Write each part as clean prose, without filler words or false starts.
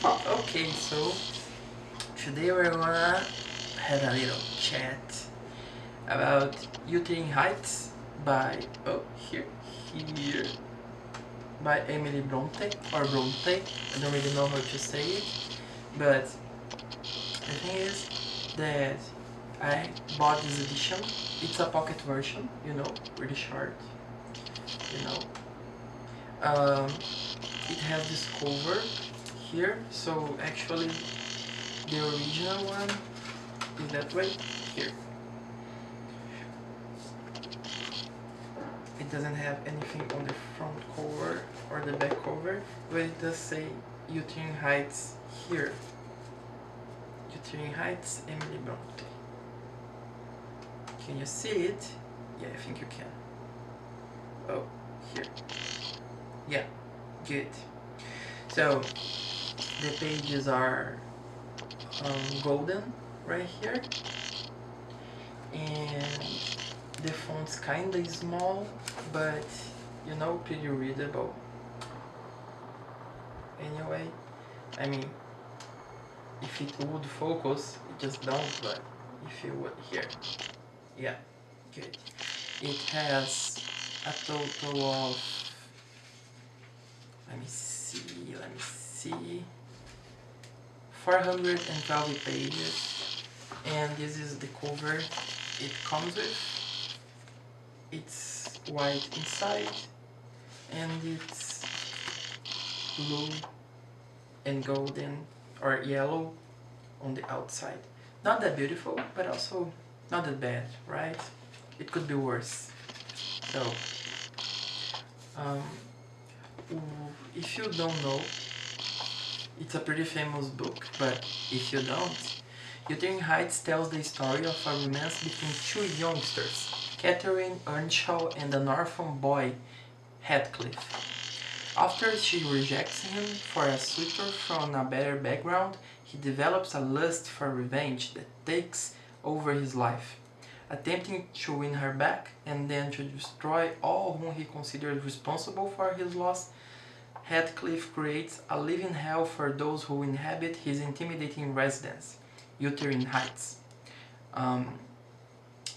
Okay, so today we're gonna have a little chat about Wuthering Heights by here here by Emily Bronte or Bronte. I don't really know how to say it, but the thing is that I bought this edition. It's a pocket version, really short, you know. Um, it has this cover here, so actually the original one is that way here. It doesn't have anything on the front cover or the back cover, but it does say Wuthering Heights here. Wuthering Heights, Emily Bronte. Can you see it? Yeah, I think you can. Oh, here. Yeah, good. So the pages are golden right here, and the font's kinda small, but pretty readable. Anyway, I mean, if it would focus, it just don't, but if you would here, yeah, good. It has a total of, let me see, 412 pages, and this is the cover it comes with. It's white inside, and it's blue and golden or yellow on the outside. Not that beautiful, but also not that bad, right? It could be worse. So, um, if you don't know, it's a pretty famous book, but if you don't, Wuthering Heights tells the story of a romance between two youngsters, Catherine Earnshaw and an orphan boy, Heathcliff. After she rejects him for a suitor from a better background, he develops a lust for revenge that takes over his life. Attempting to win her back and then to destroy all whom he considers responsible for his loss, Heathcliff creates a living hell for those who inhabit his intimidating residence, Wuthering Heights.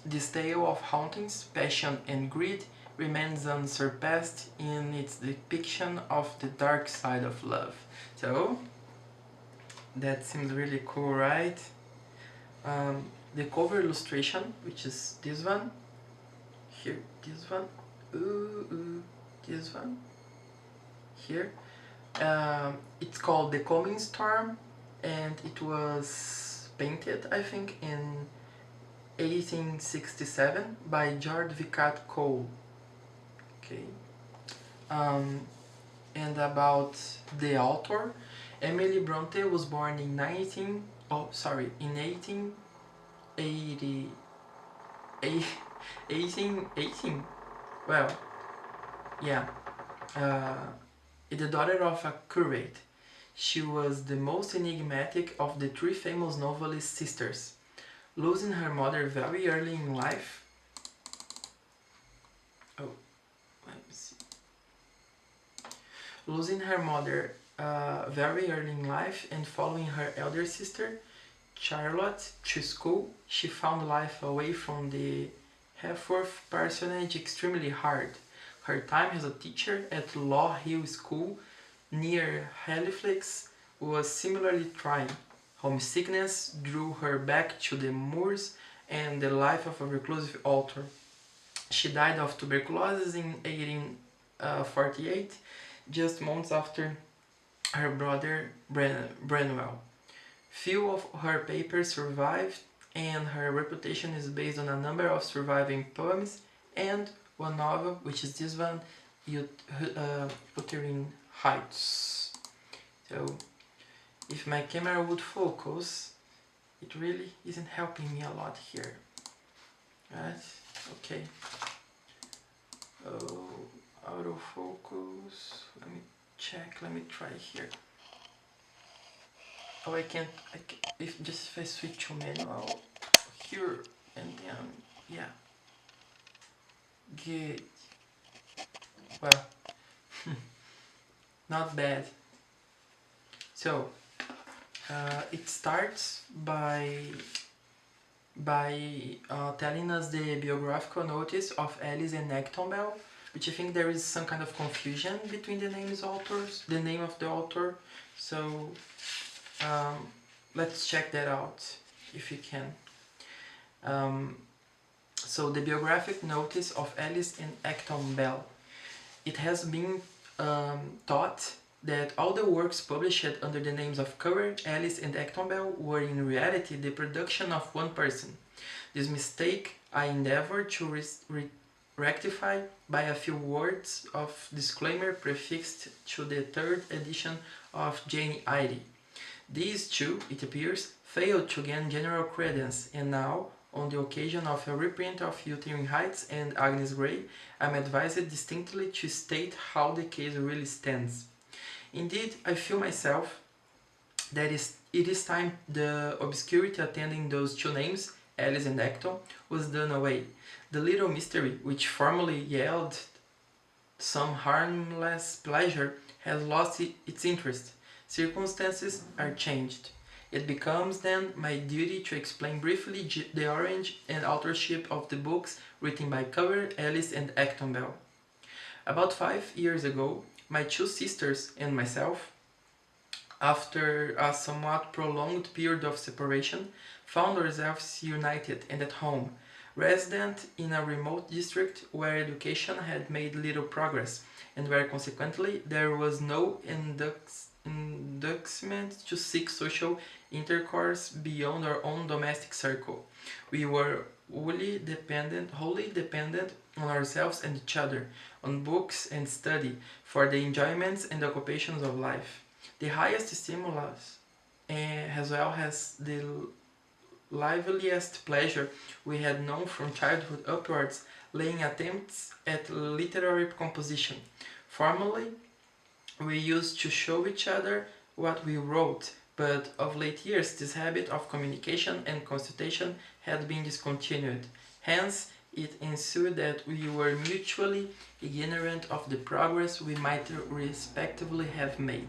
This tale of hauntings, passion, and greed remains unsurpassed in its depiction of the dark side of love. So, that seems really cool, right? The cover illustration, which is this one, here, this one, this one, here. It's called The Coming Storm, and it was painted, I think, in 1867 by George Vicat Cole. Okay. And about the author, Emily Bronte was born in 1880. 1818. Well, yeah. The daughter of a curate. She was the most enigmatic of the three famous novelist sisters. Losing her mother very early in life. Oh, let me see. Losing her mother very early in life and following her elder sister, Charlotte, to school, she found life away from the Hepworth parsonage extremely hard. Her time as a teacher at Law Hill School near Halifax was similarly trying. Homesickness drew her back to the moors and the life of a reclusive author. She died of tuberculosis in 1848, just months after her brother Branwell. Few of her papers survived, and her reputation is based on a number of surviving poems and one novel, which is this one, Wuthering Heights. So, if my camera would focus, it really isn't helping me a lot here. Right? Okay. Oh, autofocus. Let me check. Let me try here. Oh, I can't. If I switch to manual here and then yeah. Good. Well, not bad. So It starts by telling us the biographical notice of Alice and Acton Bell, which I think there is some kind of confusion between the name of the author. So um, let's check that out if you can. So the biographic notice of Alice and Acton Bell. It has been thought that all the works published under the names of Currer, Alice and Acton Bell were in reality the production of one person. This mistake I endeavor to rectify by a few words of disclaimer prefixed to the third edition of Jane Eyre. These two, it appears, failed to gain general credence, and now, on the occasion of a reprint of Wuthering Heights and Agnes Grey, I am advised distinctly to state how the case really stands. Indeed, I feel myself that it is time the obscurity attending those two names, Alice and Acton, was done away. The little mystery, which formerly yielded some harmless pleasure, has lost its interest. Circumstances are changed. It becomes then my duty to explain briefly the origin and authorship of the books written by Currer, Alice and Acton Bell. About 5 years ago, my two sisters and myself, after a somewhat prolonged period of separation, found ourselves united and at home, resident in a remote district where education had made little progress, and where consequently there was no inducement to seek social intercourse beyond our own domestic circle. We were wholly dependent on ourselves and each other, on books and study, for the enjoyments and occupations of life. The highest stimulus, as well as the liveliest pleasure we had known from childhood upwards, lay in attempts at literary composition. Formerly, we used to show each other what we wrote, but of late years this habit of communication and consultation had been discontinued. Hence, it ensued that we were mutually ignorant of the progress we might respectively have made.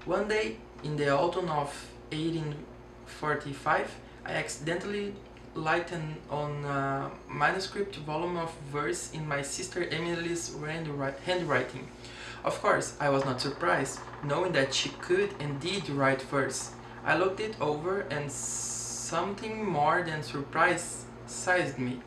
One day, in the autumn of 1845, I accidentally lighted on a manuscript volume of verse in my sister Emily's handwriting. Of course, I was not surprised, knowing that she could and did write verse. I looked it over and something more than surprise seized me.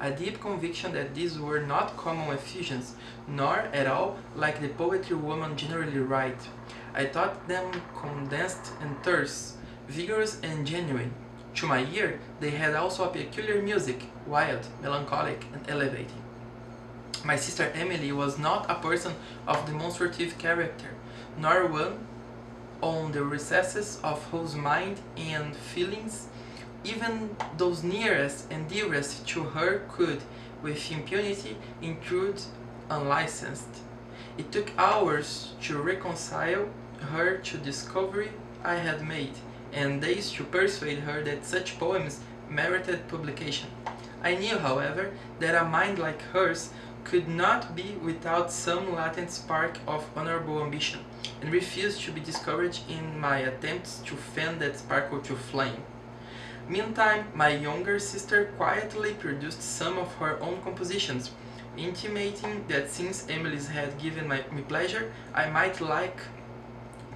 A deep conviction that these were not common effusions, nor at all like the poetry women generally write. I thought them condensed and terse, vigorous and genuine. To my ear, they had also a peculiar music, wild, melancholic, and elevating. My sister Emily was not a person of demonstrative character, nor one on the recesses of whose mind and feelings even those nearest and dearest to her could, with impunity, intrude unlicensed. It took hours to reconcile her to the discovery I had made, and days to persuade her that such poems merited publication. I knew, however, that a mind like hers could not be without some latent spark of honorable ambition, and refused to be discouraged in my attempts to fan that sparkle to flame. Meantime, my younger sister quietly produced some of her own compositions, intimating that since Emily's had given me pleasure, I might like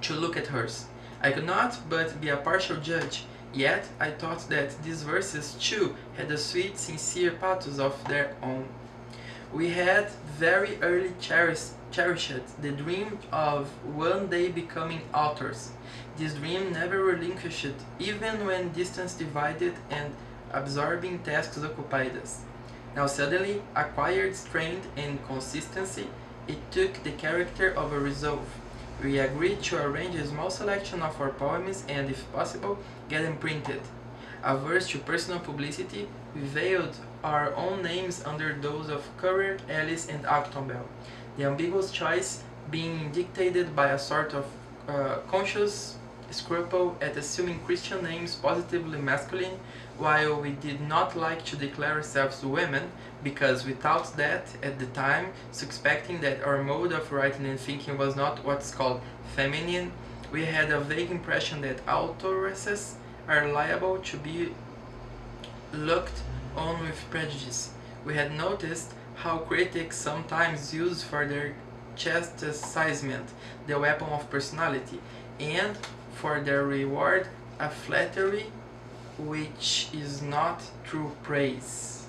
to look at hers. I could not but be a partial judge, yet I thought that these verses too had a sweet, sincere pathos of their own. We had very early cherished the dream of one day becoming authors. This dream never relinquished, even when distance divided and absorbing tasks occupied us. Now suddenly, acquired strength and consistency, it took the character of a resolve. We agreed to arrange a small selection of our poems and, if possible, get them printed. Averse to personal publicity, we veiled our own names under those of Currer, Alice, and Acton Bell, the ambiguous choice being dictated by a sort of conscious scruple at assuming Christian names positively masculine, while we did not like to declare ourselves women, because we thought that, at the time, suspecting that our mode of writing and thinking was not what's called feminine, We had a vague impression that authoresses are liable to be looked on with prejudice. We had noticed how critics sometimes use for their chastisement the weapon of personality, and for their reward a flattery which is not true praise.